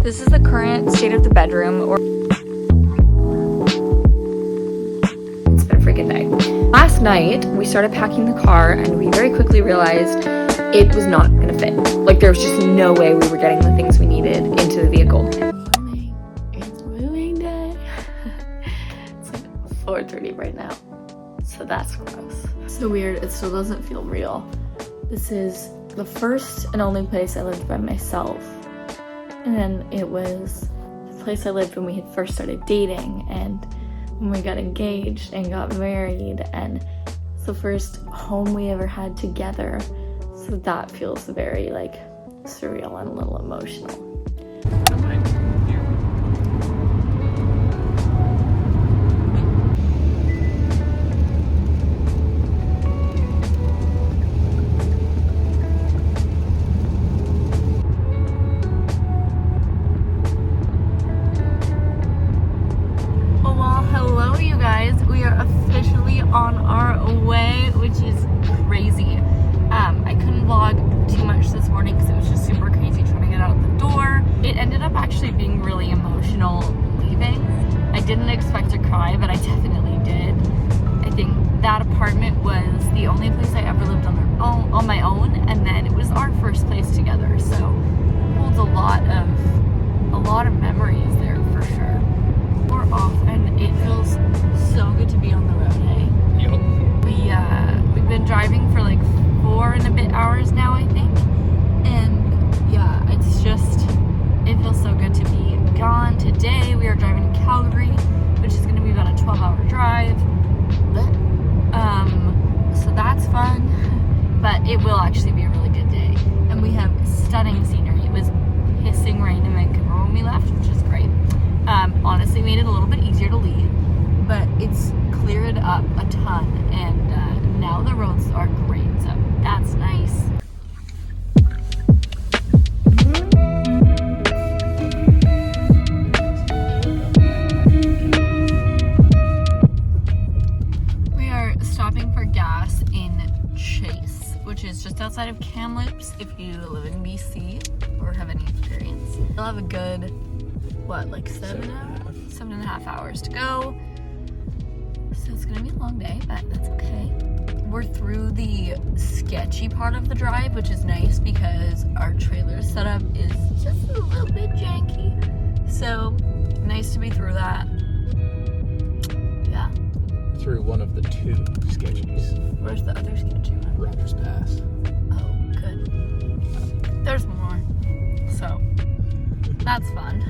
This is the current state of the bedroom. It's been a freaking day. Last night, we started packing the car and we very quickly realized it was not gonna fit. Like, there was just no way we were getting the things we needed into the vehicle. It's moving day. It's like 4:30 right now. So that's gross. So weird, it still doesn't feel real. This is the first and only place I lived by myself. And then it was the place I lived when we had first started dating and when we got engaged and got married, and it's the first home we ever had together. So that feels very like surreal and a little emotional. On our way, which is crazy. I couldn't vlog too much this morning because it was just super crazy trying to get out the door. It ended up actually being really emotional leaving. I didn't expect to cry, but I definitely did. I think that apartment was the only place I ever lived on my own, and then it was our first place together, so it holds a lot of memories there for sure. We're off and it feels so good to be on the road, hey? We've been driving for like 4 and a bit hours now, I think. And yeah, it feels so good to be gone. Today we are driving to Calgary, which is gonna be about a 12-hour drive. So that's fun, but it will actually be a really good day. And we have stunning scenery. It was hissing rain in Vancouver when we left, which is great. Honestly made it a little bit easier to leave, but it's cleared up a ton, and now the roads are great, so that's nice. We are stopping for gas in Chase, which is just outside of Kamloops. If you live in BC or have any experience, you'll have a good, what, like 7.5 hours to go. So it's gonna be a long day, but that's okay. We're through the sketchy part of the drive, which is nice because our trailer setup is just a little bit janky. So nice to be through that. Yeah. Through one of the 2 sketchies. Where's the other sketchy one? Rogers Pass. Oh, good. There's more. So that's fun.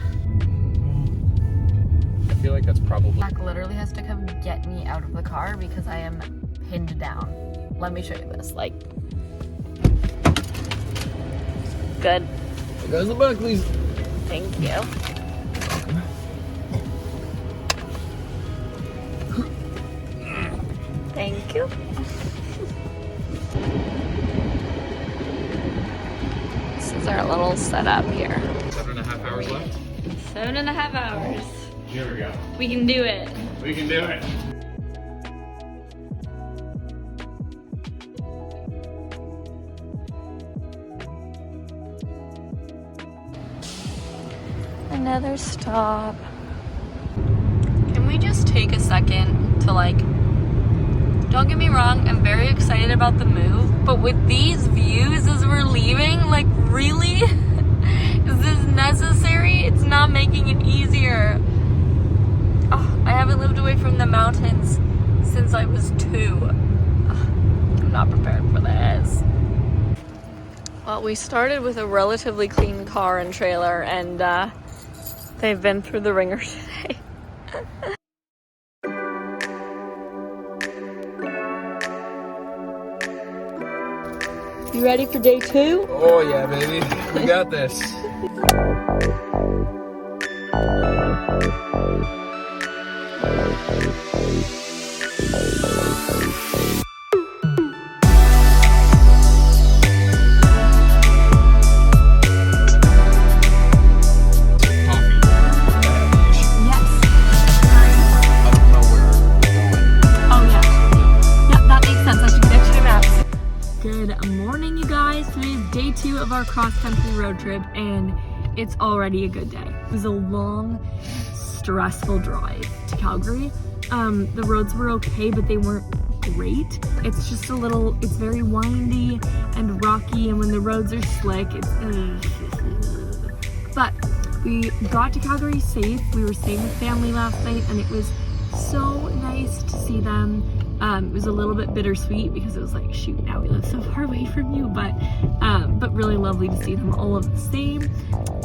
I feel like that's probably... Jack literally has to come get me out of the car because I am pinned down. Let me show you this. Like, good. There goes the Buckleys. Thank you. Thank you. This is our little setup here. 7.5 hours left? 7.5 hours. Here we go. We can do it. We can do it. Another stop. Can we just take a second to like, don't get me wrong, I'm very excited about the move, but with these views as we're leaving, like really? Is this necessary? It's not making it easier. Oh, I haven't lived away from the mountains since I was 2. I'm not prepared for this. Well, we started with a relatively clean car and trailer, and they've been through the ringer today. You ready for day 2? Oh yeah, baby. We got this. Good morning, you guys. Today is day 2 of our cross-country road trip, and it's already a good day. It was a long, stressful drive to Calgary. The roads were okay, but they weren't great. It's just it's very windy and rocky, and when the roads are slick, but we got to Calgary safe. We were staying with family last night, and it was so nice to see them. It was a little bit bittersweet because it was like, shoot, now we live so far away from you, but really lovely to see them all of the same.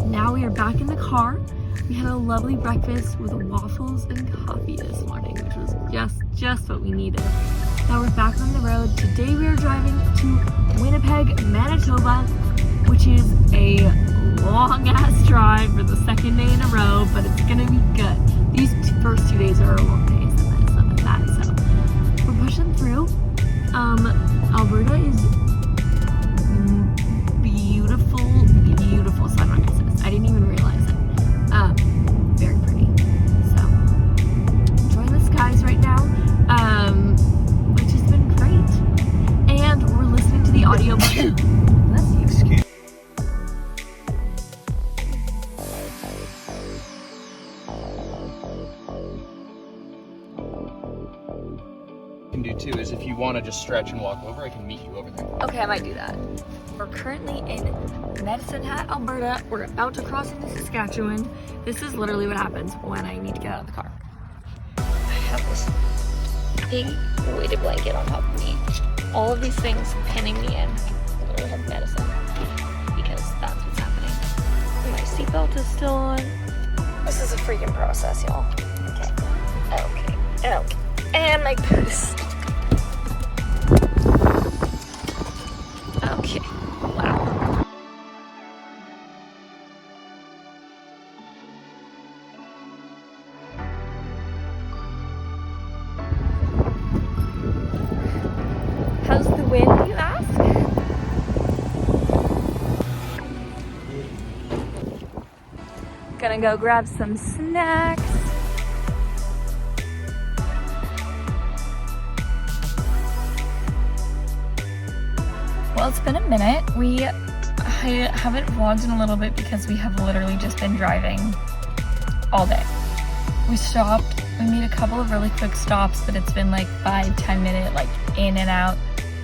Now we are back in the car. We had a lovely breakfast with waffles and coffee this morning, which was just what we needed. Now we're back on the road. Today we are driving to Winnipeg, Manitoba, which is a long-ass drive for the second day in a row, but it's gonna be good. These first 2 days are long days, and then some of that, so we're pushing through. Alberta is beautiful sunrises. I didn't even realize it. Very pretty. So, enjoying the skies right now, which has been great. And we're listening to the audiobook. Bless you. Excuse. Can do too is if you want to just stretch and walk over, I can meet you over there. Okay, I might do that. We're currently in Medicine Hat, Alberta. We're about to cross into Saskatchewan. This is literally what happens when I need to get out of the car. I have this big weighted blanket on top of me. All of these things pinning me in. I literally have medicine because that's what's happening. My seatbelt is still on. This is a freaking process, y'all. Okay. And my purse. Okay. Wow. How's the wind, you ask? Gonna go grab some snacks. Well, it's been a minute. I haven't vlogged in a little bit because we have literally just been driving all day. We stopped, we made a couple of really quick stops, but it's been like 5-10 minute, like in and out,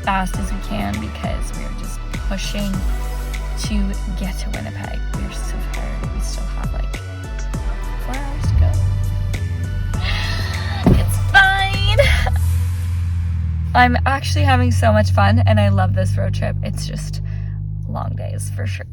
fast as we can because we are just pushing to get to Winnipeg. We're so tired. We still have like 4 hours to go. It's fine. I'm actually having so much fun and I love this road trip. It's just long days for sure.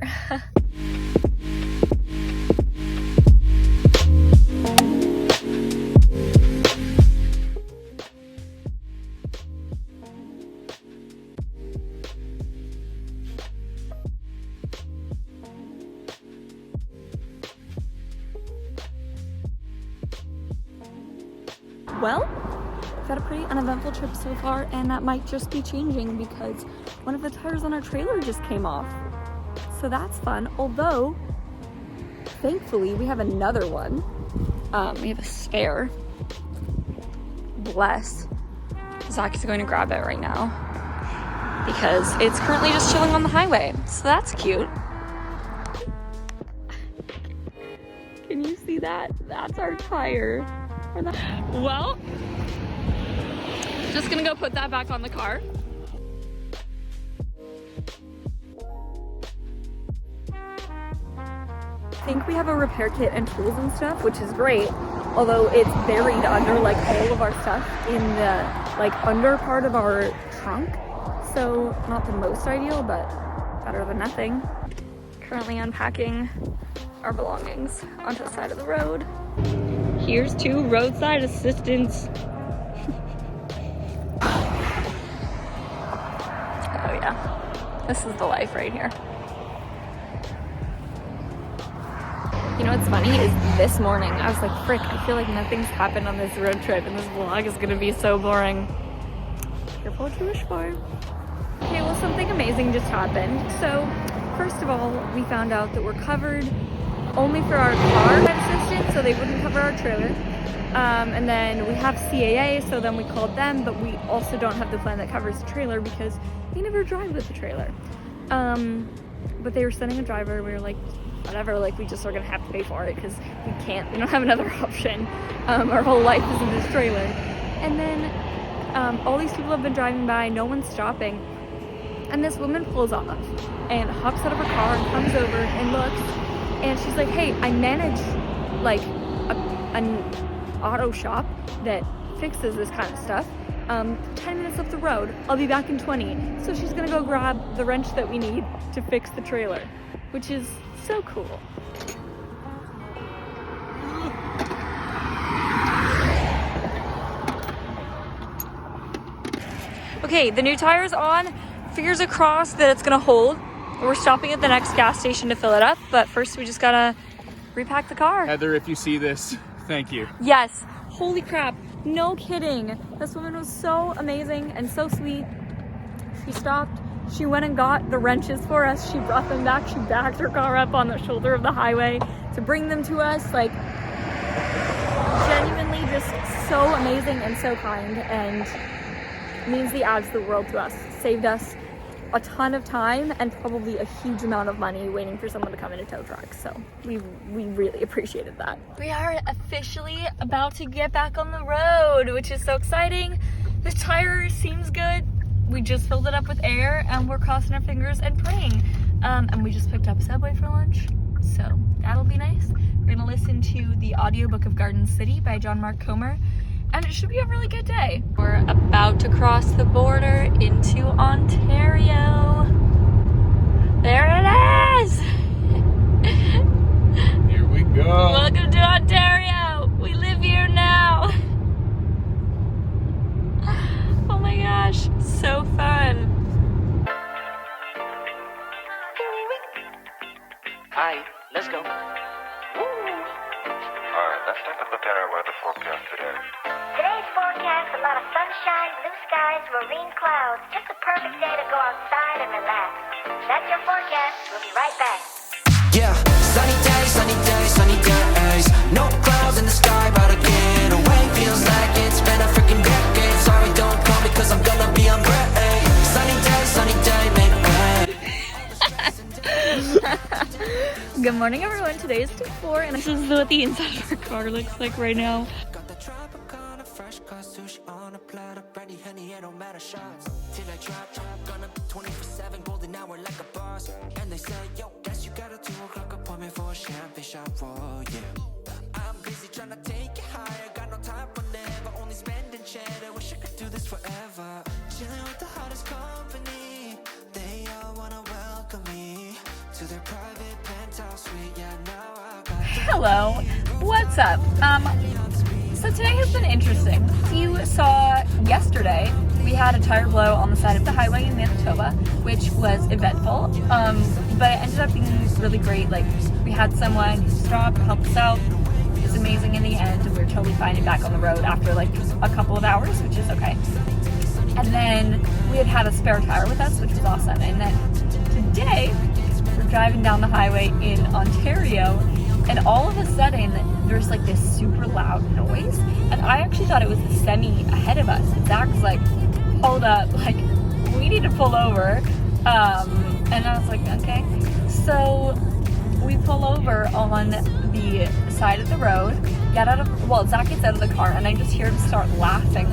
Well, we've had a pretty uneventful trip so far, and that might just be changing because one of the tires on our trailer just came off. So that's fun, although thankfully we have another one. We have a spare. Bless. Zach is going to grab it right now because it's currently just chilling on the highway. So that's cute. Can you see that? That's our tire. Well, just gonna go put that back on the car. I think we have a repair kit and tools and stuff, which is great, although it's buried under like all of our stuff in the like under part of our trunk, so not the most ideal, but better than nothing. Currently unpacking our belongings onto the side of the road. Here's to roadside assistance. Oh yeah, this is the life right here. You know what's funny is this morning I was like, frick, I feel like nothing's happened on this road trip and this vlog is gonna be so boring. Careful what you wish for. Okay, well, something amazing just happened. So first of all, we found out that we're covered only for our car assistance, so they wouldn't cover our trailer. And then we have CAA, so then we called them, but we also don't have the plan that covers the trailer because we never drive with the trailer. but they were sending a driver, and we were like, whatever, like we just are gonna have to pay for it because we don't have another option. Our whole life is in this trailer. And then all these people have been driving by, no one's stopping, and this woman pulls off and hops out of her car and comes over and looks, and she's like, hey, I manage like an auto shop that fixes this kind of stuff. 10 minutes up the road, I'll be back in 20. So she's gonna go grab the wrench that we need to fix the trailer, which is so cool. Okay, the new tire's on. Fingers crossed that it's gonna hold. We're stopping at the next gas station to fill it up, but first we just gotta repack the car. Heather, if you see this, thank you. Yes, holy crap, no kidding. This woman was so amazing and so sweet. She stopped, she went and got the wrenches for us, she brought them back, she backed her car up on the shoulder of the highway to bring them to us. Like, genuinely just so amazing and so kind, and means the absolute world to us. Saved us a ton of time and probably a huge amount of money waiting for someone to come in a tow truck. So we really appreciated that. We are officially about to get back on the road, which is so exciting. The tire seems good. We just filled it up with air and we're crossing our fingers and praying. And we just picked up Subway for lunch, so that'll be nice. We're gonna listen to the audiobook of Garden City by John Mark Comer, and it should be a really good day. We're about to cross the border into Ontario. There it is! Here we go. Welcome to Ontario! We live here now! Oh my gosh, so fun. Hi, let's go. Alright, let's take a look at our weather forecast today. Today's forecast, a lot of sunshine, blue skies, marine clouds. Just a perfect day to go outside and relax. That's your forecast. We'll be right back. Yeah, sunny days, sunny days, sunny days. No clouds in the sky, about to get away. Feels like it's been a freaking decade. Sorry, don't call me cause I'm gonna be on break. Sunny day, make way. Good morning, everyone. Today is day 4, and this is what the inside of our car looks like right now. Got the Tropicana fresh cut sushi on a platter, brandy, honey, it don't matter shots. Till I drop, gonna be 24/7, golden hour like a boss. And they say, yo, guess you got a 2 o'clock appointment for a champagne shot, whoa, yeah. I'm busy trying to take it higher, got no time for never, only spending cheddar. Wish I could do this forever. Chilling with the hottest company, they all wanna welcome me to their private penthouse suite. Yeah, now I got. Hello, what's up? So today has been interesting. You saw yesterday we had a tire blow on the side of the highway in Manitoba, which was eventful, but it ended up being really great. Like, we had someone who stopped, helped us out. It was amazing in the end. We were totally fine and back on the road after like a couple of hours, which is okay. And then we had a spare tire with us, which was awesome. And then today we're driving down the highway in Ontario, and all of a sudden there's like this super loud noise, and I actually thought it was the semi ahead of us. And Zach was like, hold up, like, we need to pull over. And I was like, okay. So we pull over on the side of the road, Zach gets out of the car, and I just hear him start laughing.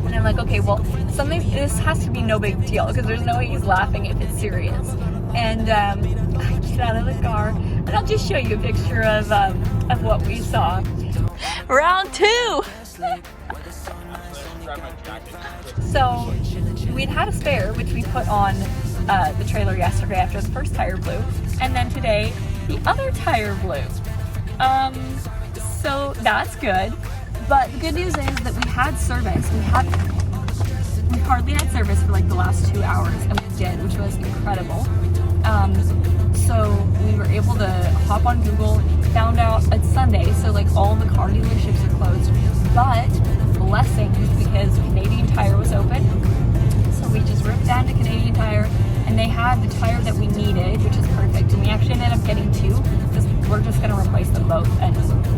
And I'm like, okay, well, this has to be no big deal, because there's no way he's laughing if it's serious. And I get out of the car, and I'll just show you a picture of what we saw. Round 2! So we'd had a spare, which we put on the trailer yesterday after the first tire blew, and then today the other tire blew. So that's good. But the good news is that we had service. We hardly had service for like the last 2 hours, and we did, which was incredible. So we were able to hop on Google, found out it's Sunday, so like all the car dealerships are closed. But blessings, because Canadian Tire was open. So we just ripped down to Canadian Tire, and they had the tire that we needed, which is perfect. And we actually ended up getting 2, because we're just gonna replace them both, and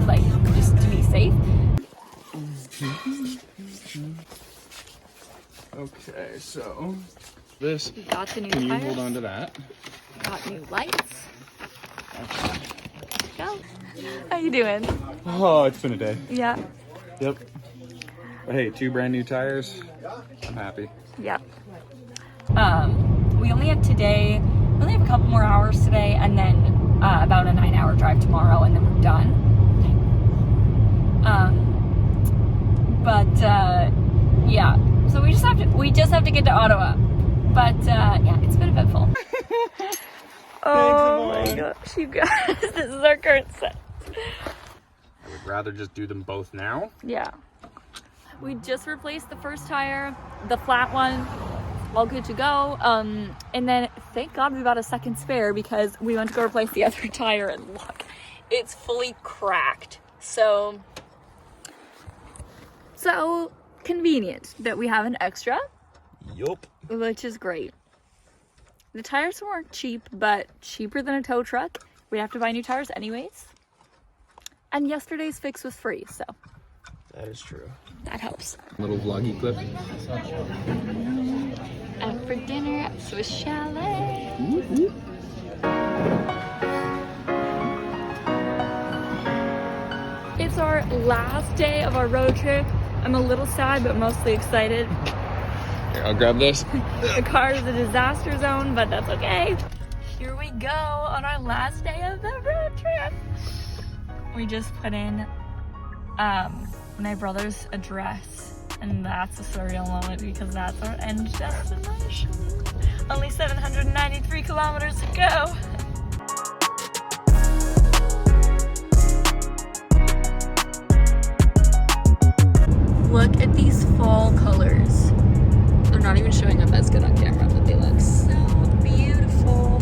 like just to be safe. Okay, so this. We got the new Can you tires. hold on to that? Got new lights. Go. How you doing? Oh, it's been a day. Yeah. Yep. But hey, 2 brand new tires. I'm happy. Yep. We only have today. We only have a couple more hours today, and then about a 9-hour drive tomorrow, and then we're done. Yeah. So we just have to get to Ottawa. But yeah, it's been eventful. Oh my gosh, you guys! This is our current set. I would rather just do them both now. Yeah. We just replaced the first tire, the flat one, all good to go. And then thank God we got a second spare because we went to go replace the other tire and look, it's fully cracked. So convenient that we have an extra. Yup. Which is great. The tires weren't cheap, but cheaper than a tow truck. We'd have to buy new tires anyways. And yesterday's fix was free, so That is true. that helps. Little vloggy clip. Out for dinner at Swiss Chalet. It's our last day of our road trip. I'm a little sad, but mostly excited. Here, I'll grab this. The car is a disaster zone, but that's okay. Here we go on our last day of the road trip. We just put in my brother's address, and that's a surreal moment because that's our end destination. Only 793 kilometers to go. Look at these fall colors. They're not even showing up as good on camera, but they look so beautiful.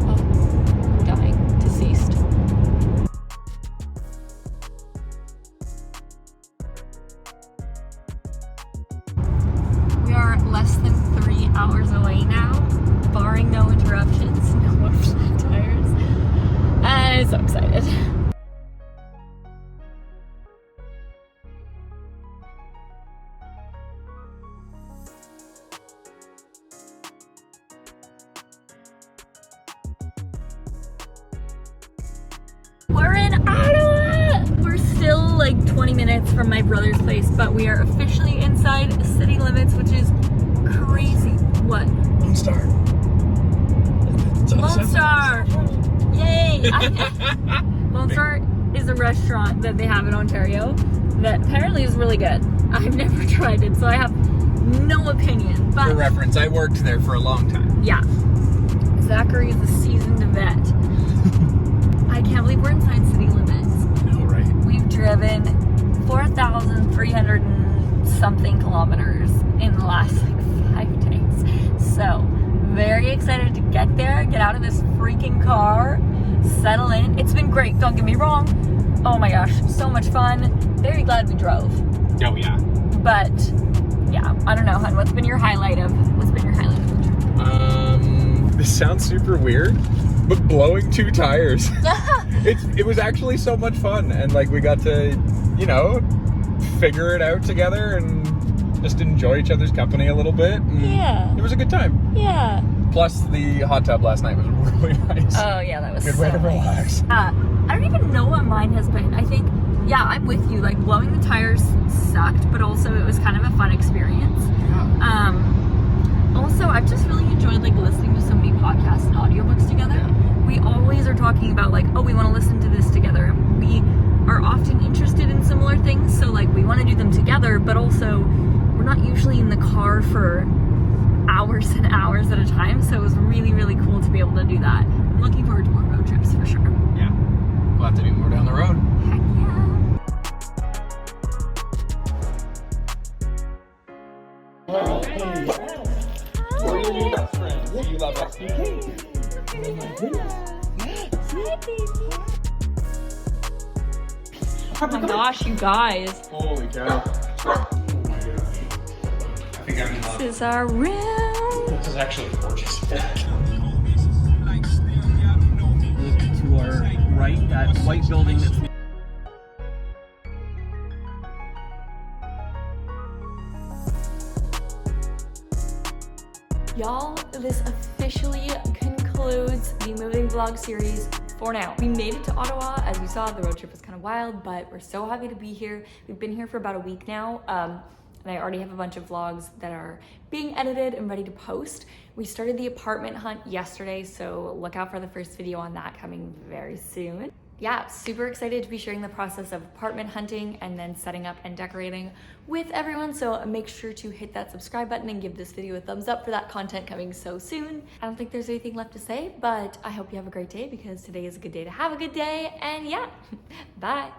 Oh, I'm dying. Deceased. We are less than 3 hours away now, barring no interruptions, no more flat tires. I'm so excited. We're in Ottawa! We're still like 20 minutes from my brother's place, but we are officially inside city limits, which is crazy. What? Lone Star. Lone Star! Yay! Lone Star is a restaurant that they have in Ontario that apparently is really good. I've never tried it, so I have no opinion. But For reference, I worked there for a long time. yeah, Zachary is a seasoned vet. I can't believe we're inside city limits. I know, right? We've driven 4,300 and something kilometers in the last like 5 days. So, very excited to get there, get out of this freaking car, settle in. It's been great, don't get me wrong. Oh my gosh, so much fun. Very glad we drove. Oh, yeah. But, yeah, I don't know, hon, what's been your highlight of the trip? This sounds super weird, but blowing 2 tires. It was actually so much fun, and like we got to, you know, figure it out together and just enjoy each other's company a little bit. Yeah. It was a good time. Yeah. Plus, the hot tub last night was really nice. Oh, yeah, that was Good so way to nice. relax. I don't even know what mine has been. I think, yeah, I'm with you. Like, blowing the tires sucked, but also it was kind of a fun experience. Also, I've just really enjoyed, like, listening to so many podcasts and audiobooks together. Yeah. We always are talking about, like, oh, we want to listen to this together. We are often interested in similar things, so, like, we want to do them together, but also we're not usually in the car for hours and hours at a time, so it was really, really cool to be able to do that. I'm looking forward to more road trips for sure. Yeah. We'll have to do more down the road. Heck yeah. You love us. Oh my gosh, you guys. Holy cow. Oh my gosh. I think I'm in love. This is our room. This is actually gorgeous. Look to our right, that white building that's this officially concludes the moving vlog series for now. We made it to Ottawa. As you saw, the road trip was kind of wild, but we're so happy to be here. We've been here for about a week now, and I already have a bunch of vlogs that are being edited and ready to post. We started the apartment hunt yesterday, so look out for the first video on that coming very soon. Yeah, super excited to be sharing the process of apartment hunting and then setting up and decorating with everyone. So make sure to hit that subscribe button and give this video a thumbs up for that content coming so soon. I don't think there's anything left to say, but I hope you have a great day because today is a good day to have a good day. And yeah, bye.